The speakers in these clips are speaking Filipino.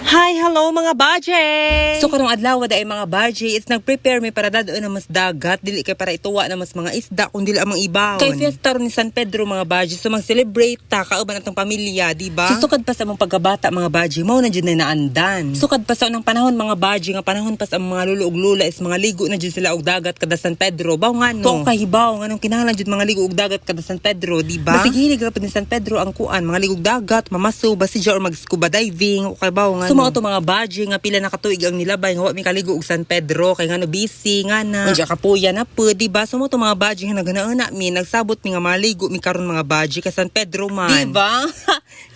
Hi, hello mga budget! So karong adlaw ay mga budget, it's nag-prepare mi para dadoon na mas dagat, dili kay para ituwa na mas mga isda kung dili ang mga ibawon. Kay fiesta ron ni San Pedro mga budget, so mag-celebrate ta kauban atong pamilya, di ba? So sukad pa sa among pagkabata mga budget, mao na jud na naandan. Sukad pa sa unang panahon mga budget, nga panahon pa sa mga lulo ug lula is mga ligo na jud sila og dagat kada San Pedro. Baw nga no. To kay hibaw nganong kinahanglan jud mga ligo og dagat kada San Pedro, di ba? Basig hilig ra pud ni San Pedro ang kuan, mga ligo og dagat, mamaso, basidya or mag-scuba diving, o kay baw nga. So mao to mga budget nga pila na katuig ang nilabay nga wa mi kaligo og San Pedro kay ngano busy nga na. Unsa kapuya na pud, di ba? So mo to mga budget nga naganauna mi nagsabot mi nga maligo mi karon mga budget ka San Pedro man. Di ba?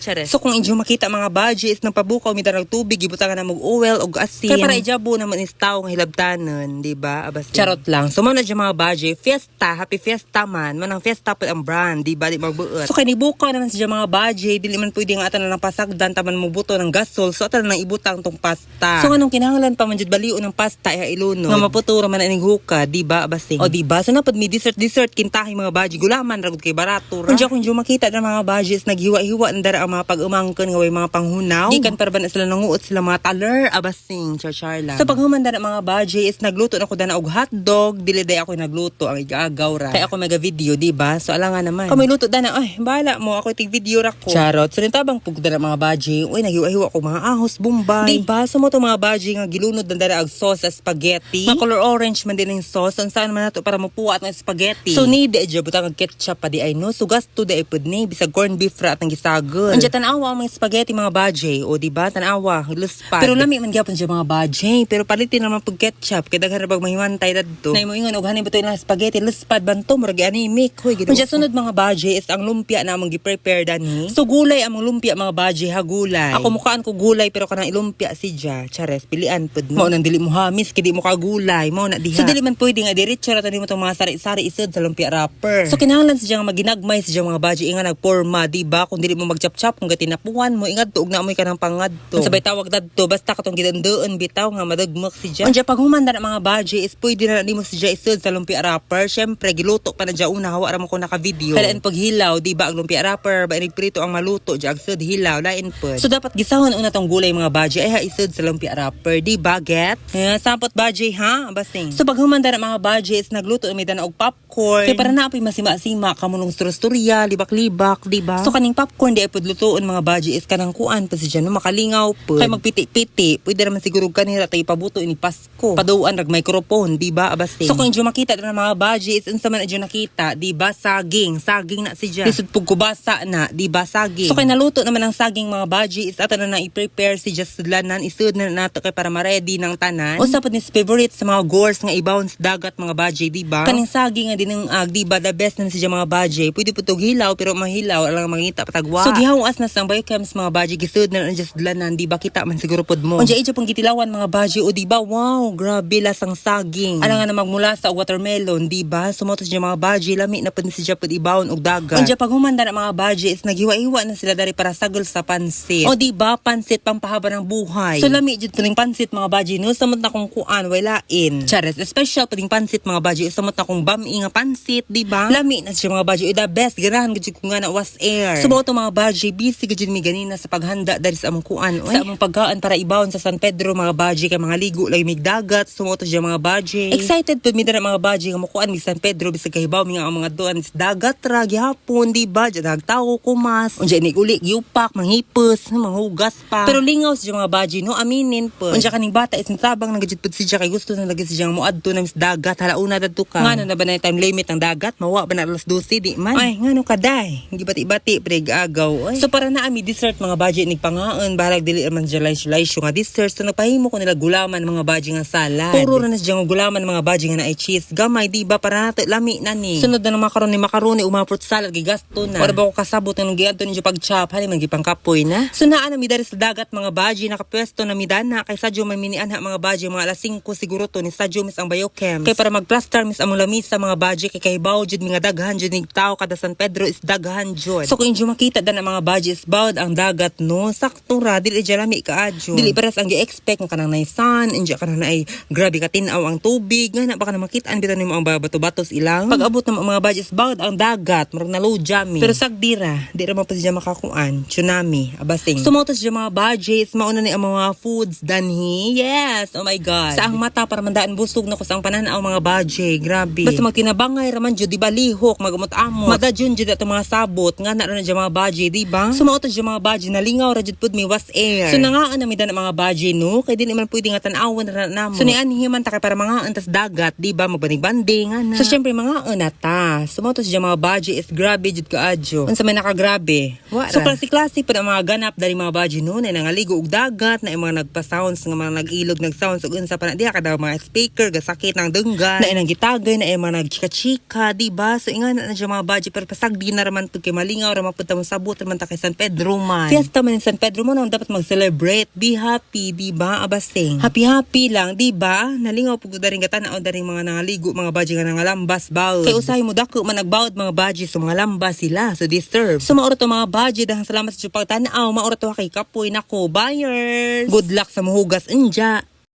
Chares. So kung inyo makita mga budget is nagpabukaw mi darag tubig gibutangan na mag oil og asin. Kay para ijabo naman is tao nga hilabtanon, di ba? Abas. Charot lang. So mao na mga budget, fiesta, happy fiesta man. Manang fiesta pud ang brand, di ba? Di magbuot. So kay nibukaw naman sa mga budget, dili man pwede nga atan na lang pasagdan taman mo buto ng gasol. So atan na ibutang tong pasta. So anong kinahanglan pa man jud baliw ng pasta ay ilunod. Nga maputuro man ining huka, di ba? Abasing. O di ba? So napad mi dessert kintahi mga budget gulaman ragud kay barato ra. Kung makita na mga budgets naghiwa-hiwa na dara ang mga pag-umangkon nga way mga panghunaw. Gikan para ba na sila nanguot sila mga taler, abasing char lang. So paghuman dara mga budgets nagluto na ko dana og hotdog, dili day ako nagluto ang igagaw ra. Kay ako mega video, di ba? So alangan naman. Kami luto dana, ay bala mo ako tig video ra ko. Charot. So nitabang pug dara mga budget, uy naghiwa-hiwa ko mga ahos, bombay. Diba? So mo to mga budget nga gilunod na dara og sauce sa spaghetti. Nga color orange man din ang sauce. Ang saan man nato para mapuwa at ng spaghetti. So ni di adyo butang og ketchup pa di ay no. So gasto di ay pud ni bisag corned beef ra at ang gisagol. Anja tan-awa ang mga spaghetti mga budget. O diba tan-awa luspad. Pero lami man gyapon siya mga budget. Pero palitin naman pug ketchup kay daghan ra bag mahimantay dadto. Nay mo ingon og hanin butoy na spaghetti luspad banto murag anemic. Hoy gid. Anja sunod mga budget is ang lumpia na among gi-prepare dani. So gulay among lumpia mga budget ha gulay. Ako mukhaan ko gulay pero kanang ilumpia sidya. Chares pilian pud mo nang dili mo hamis kay di mo kagulay mo na diha. So dili man pwede nga diretso ra tani mo tong mga sari-sari isod sa lumpia wrapper. So kinahanglan sidya nga maginagmay sidya mga budget nga nagporma di ba kung dili mo magchap-chap kung gatinapuan mo ingad tuog na mo kanang pangadto. Sabay tawag dadto basta katong gidandoon bitaw nga madagmak sidya. Unya pag human na mga budget is pwede na nimo sidya isod sa lumpia wrapper. Syempre giluto pa na dya una hawa ra mo ko naka video. Kailan pag hilaw di ba ang lumpia wrapper ba prito ang maluto dya agsod hilaw lain pud. So dapat gisahon una tong gulay mga budget ay ha isod sa lumpia wrapper di ba get? Sampot budget ha basing. So pag humanda na mga budgets nagluto mi dana og popcorn. Kay para na apoy masima-sima kamunong storya libak-libak di ba? So kaning popcorn di ay pud lutuon mga budgets kanang kuan pa si dyan makalingaw pud. Kay magpiti-piti pwede naman siguro kanira tay pabuto ini Pasko. Paduan rag microphone di ba abasing. So kung inyo makita na mga budgets unsa man adyo nakita di ba saging na si dyan. Lisod pug kubasa na di ba saging. So kay naluto naman ang saging mga budgets ato na i-prepare si just sudlanan isud na nato kay para ma-ready ng tanan. Usa pud ni favorite sa mga gores nga ibawon sa dagat mga budget di ba? Kaning saging nga dinang di ba the best na siya mga budget. Pwede pud og hilaw pero mahilaw alang mangita patagwa. So gihawas na sang biochems mga budget gisud na just dlanan di ba kita man siguro pud mo. Unja ija pong gitilawan mga budget o di ba wow grabe lasang saging. Alang nga na magmula sa watermelon di ba? Sumotos siya mga budget lami na pud siya pud ibawon og dagat. Unja pag humanda na mga budget is naghiwa-hiwa na sila dari para sagol sa pansit. O di ba pansit pampahaba ng buhay. So lami jud kuning pansit mga budget no samot na kung kuan walain. Chares special puding pansit mga budget samot na kung bami nga pansit di ba? Lami na siya mga budget the best ganahan gud ko nga na was air. So to mga budget busy gud mi ganina sa paghanda dari sa among kuan sa among pagkaan para ibawon sa San Pedro mga budget kay mga ligo lay mig dagat sumoto siya mga budget. Excited pud mi dara mga budget nga mokuan mi San Pedro bisag kahibaw mi nga ang mga doan sa dagat ra gihapon di ba? Diyan nagtawo kumas. Unja ni uli giupak manghipos manghugas pa. Pero lingaw siya mga budget no aminin po. Unja kaning bata is tabang nagajud pud siya kay gusto na lagi siya moadto na mis dagat halauna dadto ka. Ngano na ba na time limit ang dagat mawa ba na alas 12 di man. Ay ngano kaday. Gibati-bati preg agaw. Ay. So para na ami dessert mga budget nig pangaon balag dili man jalay-jalay nga dessert so nagpahimo ko nila gulaman mga budget nga salad. Puro na siya nga gulaman mga budget nga na ay cheese gamay di ba para nato lami na ni. Sunod na ng macaroni uma fruit salad gigasto na. Para ba ko kasabot nang giadto ninyo pag chop hali man gipangkapoy na. So naa na mi dari sa dagat mga budget nakapwesto na midana kay sadyo may minian ha mga badge mga alas 5 siguro to ni sadyo mis ang biochem. Kay para magplaster mis among lamis sa mga badge kay bawo jud mga daghan jud ning tao kada San Pedro is daghan jud. So kung inyo makita dan ang mga badge is bawd ang dagat no sakto ra dili jalami kaadyo. Dili pares ang gi-expect nga kanang nay sun, injo kanang nay grabe ka tin-aw ang tubig nga na baka na makitaan bitan nimo ang bato-batos ilang. Pag abot ng mga badge is bawd ang dagat murag na low jami. Pero sagdira di ra man pa siya makakuan tsunami abasing. Sumotos siya mga budgets mauna ni ang mga foods danhi. Yes, oh my god. Sa ang mata para mandaan busog na ko sa ang pananaw mga budget. Grabe. Basta magtinabangay raman jud di ba lihok magumot-amot. Madajun jud ato mga sabot nga na jud mga budget di ba? Sumotos siya mga budget na lingaw ra jud pud mi was air. So nangaan na mi dan mga budget no kay di man pwede nga tan-awon ra namo. So nianhi man ta kay para mga antas dagat di ba magbanig-banding ana. So syempre mga ta. Sumotos siya mga budget is grabe jud kaadyo. Unsa may nakagrabe. So klase-klase pa ang mga ganap dari mga budget no na nangaligo og dagat na mga nagpa-sounds nga mga nag-ilog nag-sounds ug unsa pa na diha kada mga speaker gasakit ng dunggan na inang gitagay na mga nagchika-chika di ba so inga na siya mga budget pero pasagdi na raman pud kay malingaw ra mapunta mo sabot raman ta kay San Pedro man. Fiesta man in San Pedro mo na dapat mag-celebrate, be happy di ba abasing. Happy lang di ba nalingaw pud daring gatan-aw daring mga nangaligo mga budget nga nangalambas bawd. Kay usahay mo dako man nagbawd mga budget so mga lambas sila so deserve. So mauro to mga budget dahang salamat sa pagtanaw mauro to kay kapoy nako buyers. Good luck sa muhugas inja.